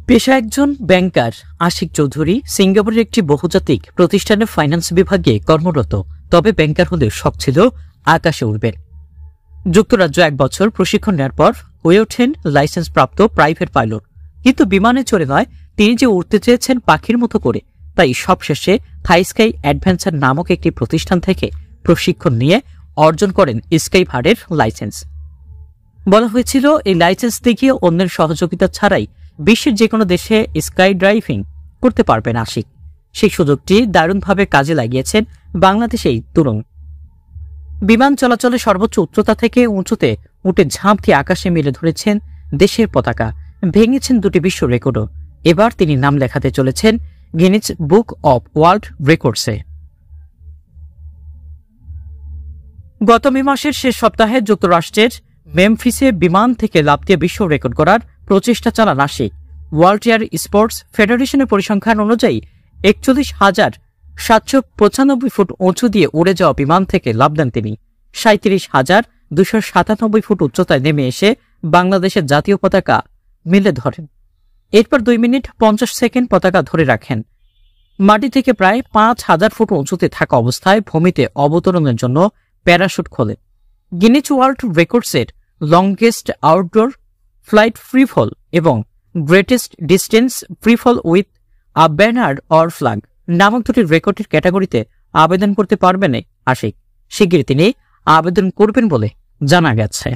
পেশা একজন ব্যাংকার আশিক চৌধুরী সিঙ্গাপুরের একটি বহুজাতিক প্রতিষ্ঠানের ফাইন্যান্স বিভাগে কর্মরত। তবে ব্যাংকার হলে শখ ছিল আকাশে উড়বেন। যুক্তরাজ্য 1 বছর প্রশিক্ষণ নেওয়ার পর হয়ে ওঠেন লাইসেন্স প্রাপ্ত প্রাইভেট পাইলট। কিন্তু বিমানে চড়ে নয়, তিনি যে উড়তে চেয়েছেন পাখির মতো করে, তাই সবশেষে থাই স্কাই অ্যাডভেঞ্চার নামক একটি প্রতিষ্ঠান থেকে প্রশিক্ষণ নিয়ে অর্জন করেন স্কাই ভার্ডের লাইসেন্স। বলা হয়েছিল এই লাইসেন্স দেখিয়ে অন্যের সহযোগিতা ছাড়াই বিশ্বের যে কোনো দেশে স্কাই ড্রাইভিং করতে পারবেন আশিক। সেই সুযোগটি দারুণভাবে কাজে লাগিয়েছেন বাংলাদেশেই তরুণ। বিমান চলাচলে সর্বোচ্চ উচ্চতা থেকে উঁচুতে উঠে ঝাঁপ দিয়ে আকাশে মেলে ধরেছেন দেশের পতাকা, ভেঙেছেন 2টি বিশ্ব রেকর্ডও। এবার তিনি নাম লেখাতে চলেছেন গিনেস বুক অব ওয়ার্ল্ড রেকর্ডসে। গত মে মাসের শেষ সপ্তাহে যুক্তরাষ্ট্রের মেমফিসে বিমান থেকে লাফ দিয়ে বিশ্ব রেকর্ড করার প্রচেষ্টা চালান আশিক। ওয়ার্ল্ড এয়ার স্পোর্টস ফেডারেশনের পরিসংখ্যান অনুযায়ী 41,795 ফুট উঁচু দিয়ে উড়ে যাওয়া বিমান থেকে লাফ দেন তিনি। 37,297 ফুট উচ্চতায় নেমে এসে বাংলাদেশের জাতীয় পতাকা মেলে ধরেন। এরপর 2 মিনিট 50 সেকেন্ড পতাকা ধরে রাখেন। মাটি থেকে প্রায় 5,000 ফুট উঁচুতে থাকা অবস্থায় ভূমিতে অবতরণের জন্য প্যারাশুট খোলে। গিনেস ওয়ার্ল্ড রেকর্ডসের লংগেস্ট আউটডোর ফ্লাইট ফ্রিফল এবং greatest distance freefall with a banner or flag নামক 2টি রেকর্ডের ক্যাটাগরিতে আবেদন করতে পারবেন আশিক। শিগগিরই তিনি আবেদন করবেন বলে জানা গেছে।